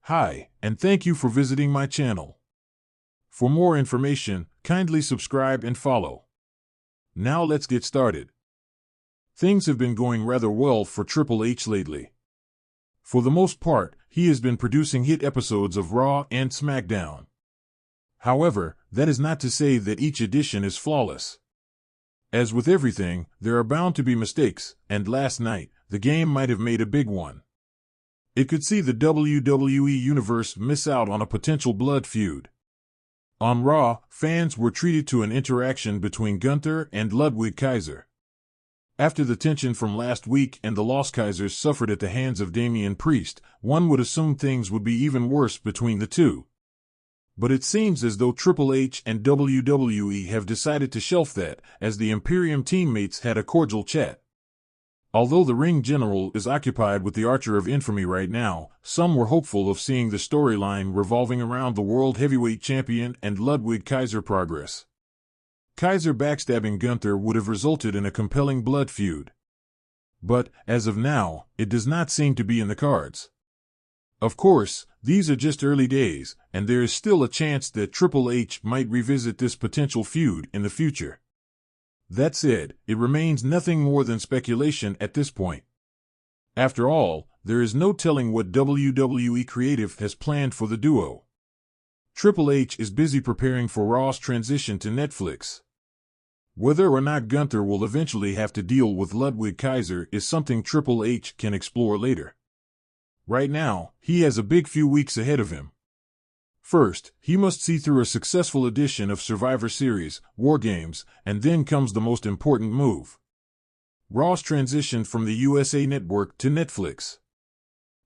Hi, and thank you for visiting my channel. For more information, kindly subscribe and follow. Now let's get started. Things have been going rather well for Triple H lately. For the most part, he has been producing hit episodes of Raw and SmackDown. However, that is not to say that each edition is flawless. As with everything, there are bound to be mistakes, and last night, the game might have made a big one. It could see the WWE Universe miss out on a potential blood feud. On Raw, fans were treated to an interaction between Gunther and Ludwig Kaiser. After the tension from last week and the loss Kaisers suffered at the hands of Damian Priest, one would assume things would be even worse between the two. But it seems as though Triple H and WWE have decided to shelf that, as the Imperium teammates had a cordial chat. Although the ring general is occupied with the Archer of Infamy right now, some were hopeful of seeing the storyline revolving around the World Heavyweight Champion and Ludwig Kaiser progress. Kaiser backstabbing Gunther would have resulted in a compelling blood feud. But, as of now, it does not seem to be in the cards. Of course, these are just early days, and there is still a chance that Triple H might revisit this potential feud in the future. That said, it remains nothing more than speculation at this point. After all, there is no telling what WWE Creative has planned for the duo. Triple H is busy preparing for Raw's transition to Netflix. Whether or not Gunther will eventually have to deal with Ludwig Kaiser is something Triple H can explore later. Right now, he has a big few weeks ahead of him. First, he must see through a successful edition of Survivor Series, War Games, and then comes the most important move. Raw's transition from the USA Network to Netflix.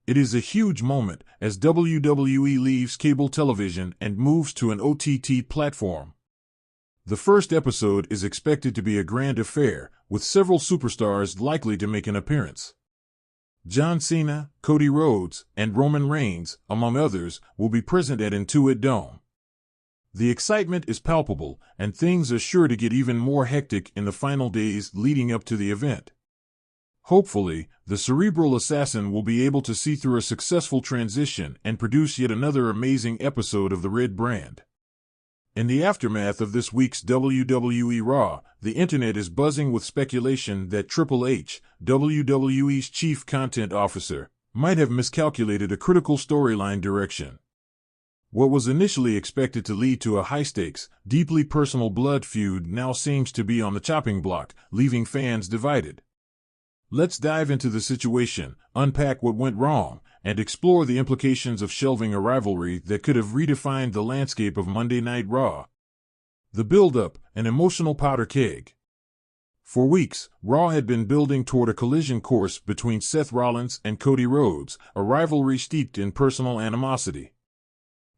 It is a huge moment as WWE leaves cable television and moves to an OTT platform. The first episode is expected to be a grand affair, with several superstars likely to make an appearance. John Cena, Cody Rhodes, and Roman Reigns, among others, will be present at Intuit Dome. The excitement is palpable, and things are sure to get even more hectic in the final days leading up to the event. Hopefully, the cerebral assassin will be able to see through a successful transition and produce yet another amazing episode of the Red Brand. In the aftermath of this week's WWE Raw, the internet is buzzing with speculation that Triple H, WWE's chief content officer, might have miscalculated a critical storyline direction. What was initially expected to lead to a high-stakes, deeply personal blood feud now seems to be on the chopping block, leaving fans divided. Let's dive into the situation, unpack what went wrong, and explore the implications of shelving a rivalry that could have redefined the landscape of Monday Night Raw. The build-up, an emotional powder keg. For weeks, Raw had been building toward a collision course between Seth Rollins and Cody Rhodes, a rivalry steeped in personal animosity.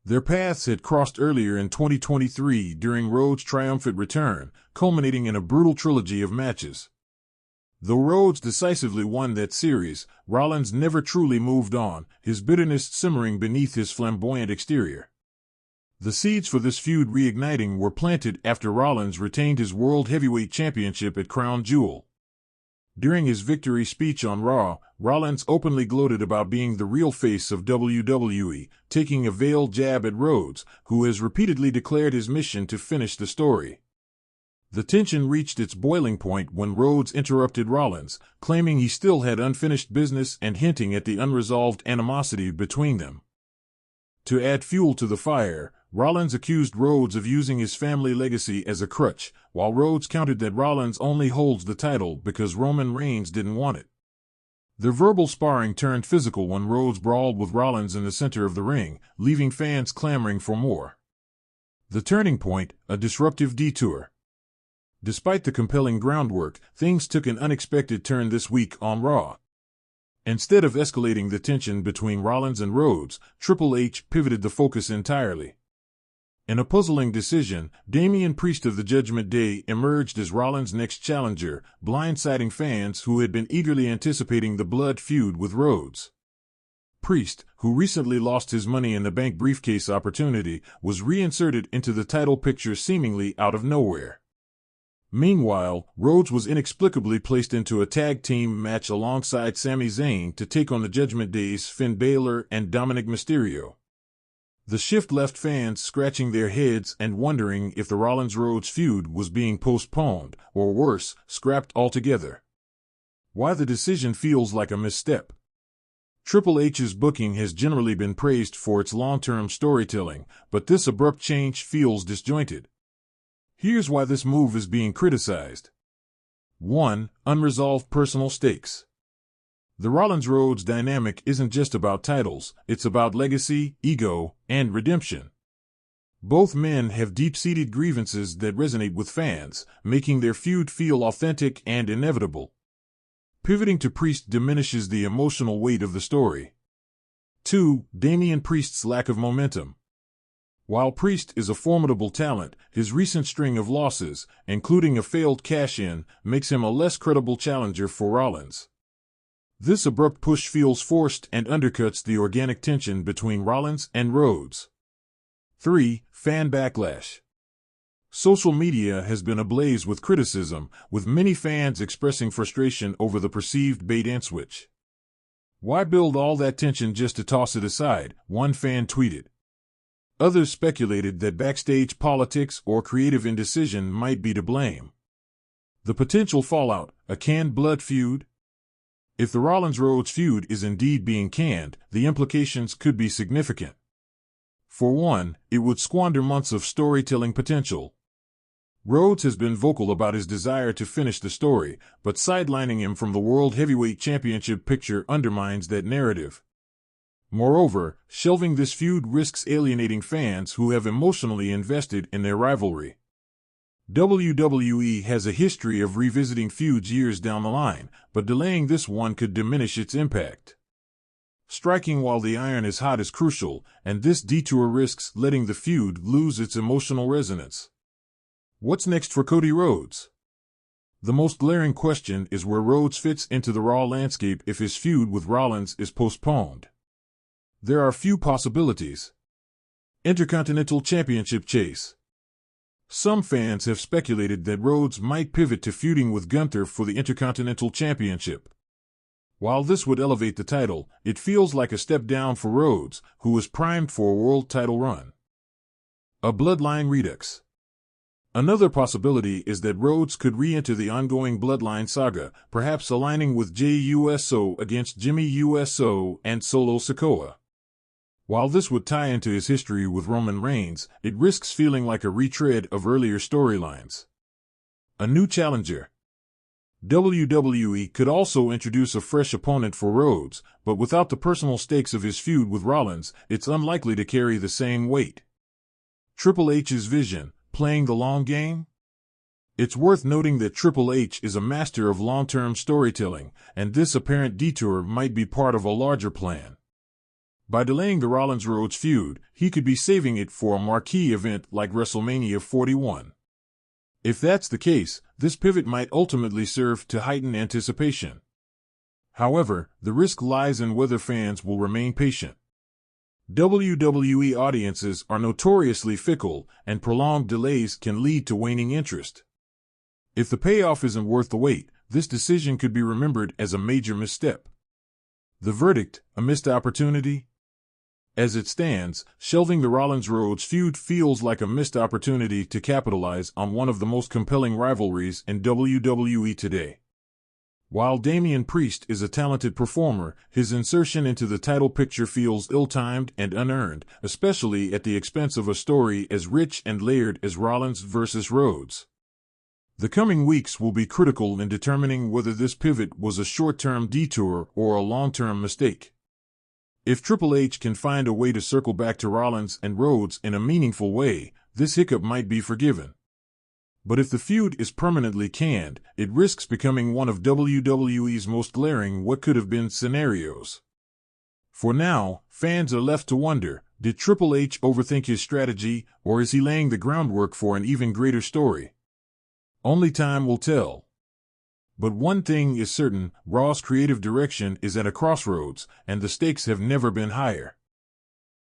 Their paths had crossed earlier in 2023 during Rhodes' triumphant return, culminating in a brutal trilogy of matches. Though Rhodes decisively won that series, Rollins never truly moved on, his bitterness simmering beneath his flamboyant exterior. The seeds for this feud reigniting were planted after Rollins retained his World Heavyweight Championship at Crown Jewel. During his victory speech on Raw, Rollins openly gloated about being the real face of WWE, taking a veiled jab at Rhodes, who has repeatedly declared his mission to finish the story. The tension reached its boiling point when Rhodes interrupted Rollins, claiming he still had unfinished business and hinting at the unresolved animosity between them. To add fuel to the fire, Rollins accused Rhodes of using his family legacy as a crutch, while Rhodes countered that Rollins only holds the title because Roman Reigns didn't want it. Their verbal sparring turned physical when Rhodes brawled with Rollins in the center of the ring, leaving fans clamoring for more. The turning point, a disruptive detour. Despite the compelling groundwork, things took an unexpected turn this week on Raw. Instead of escalating the tension between Rollins and Rhodes, Triple H pivoted the focus entirely. In a puzzling decision, Damian Priest of the Judgment Day emerged as Rollins' next challenger, blindsiding fans who had been eagerly anticipating the blood feud with Rhodes. Priest, who recently lost his Money in the Bank briefcase opportunity, was reinserted into the title picture seemingly out of nowhere. Meanwhile, Rhodes was inexplicably placed into a tag team match alongside Sami Zayn to take on the Judgment Day's Finn Balor and Dominic Mysterio. The shift left fans scratching their heads and wondering if the Rollins-Rhodes feud was being postponed, or worse, scrapped altogether. Why the decision feels like a misstep. Triple H's booking has generally been praised for its long-term storytelling, but this abrupt change feels disjointed. Here's why this move is being criticized. 1. Unresolved personal stakes. The Rollins-Rhodes dynamic isn't just about titles, it's about legacy, ego, and redemption. Both men have deep-seated grievances that resonate with fans, making their feud feel authentic and inevitable. Pivoting to Priest diminishes the emotional weight of the story. 2. Damian Priest's lack of momentum. While Priest is a formidable talent, his recent string of losses, including a failed cash-in, makes him a less credible challenger for Rollins. This abrupt push feels forced and undercuts the organic tension between Rollins and Rhodes. 3. Fan backlash. Social media has been ablaze with criticism, with many fans expressing frustration over the perceived bait-and-switch. "Why build all that tension just to toss it aside?" one fan tweeted. Others speculated that backstage politics or creative indecision might be to blame. The potential fallout: a canned blood feud? If the Rollins-Rhodes feud is indeed being canned, the implications could be significant. For one, it would squander months of storytelling potential. Rhodes has been vocal about his desire to finish the story, but sidelining him from the World Heavyweight Championship picture undermines that narrative. Moreover, shelving this feud risks alienating fans who have emotionally invested in their rivalry. WWE has a history of revisiting feuds years down the line, but delaying this one could diminish its impact. Striking while the iron is hot is crucial, and this detour risks letting the feud lose its emotional resonance. What's next for Cody Rhodes? The most glaring question is where Rhodes fits into the Raw landscape if his feud with Rollins is postponed. There are few possibilities. Intercontinental Championship chase. Some fans have speculated that Rhodes might pivot to feuding with Gunther for the Intercontinental Championship. While this would elevate the title, it feels like a step down for Rhodes, who is primed for a world title run. A bloodline redux. Another possibility is that Rhodes could re-enter the ongoing Bloodline saga, perhaps aligning with Jey Uso against Jimmy Uso and Solo Sikoa. While this would tie into his history with Roman Reigns, it risks feeling like a retread of earlier storylines. A new challenger. WWE could also introduce a fresh opponent for Rhodes, but without the personal stakes of his feud with Rollins, it's unlikely to carry the same weight. Triple H's vision: playing the long game? It's worth noting that Triple H is a master of long-term storytelling, and this apparent detour might be part of a larger plan. By delaying the Rollins-Rhodes feud, he could be saving it for a marquee event like WrestleMania 41. If that's the case, this pivot might ultimately serve to heighten anticipation. However, the risk lies in whether fans will remain patient. WWE audiences are notoriously fickle, and prolonged delays can lead to waning interest. If the payoff isn't worth the wait, this decision could be remembered as a major misstep. The verdict: a missed opportunity? As it stands, shelving the Rollins-Rhodes feud feels like a missed opportunity to capitalize on one of the most compelling rivalries in WWE today. While Damian Priest is a talented performer, his insertion into the title picture feels ill-timed and unearned, especially at the expense of a story as rich and layered as Rollins vs. Rhodes. The coming weeks will be critical in determining whether this pivot was a short-term detour or a long-term mistake. If Triple H can find a way to circle back to Rollins and Rhodes in a meaningful way, this hiccup might be forgiven. But if the feud is permanently canned, it risks becoming one of WWE's most glaring what-could-have-been scenarios. For now, fans are left to wonder, did Triple H overthink his strategy, or is he laying the groundwork for an even greater story? Only time will tell. But one thing is certain: Raw's creative direction is at a crossroads, and the stakes have never been higher.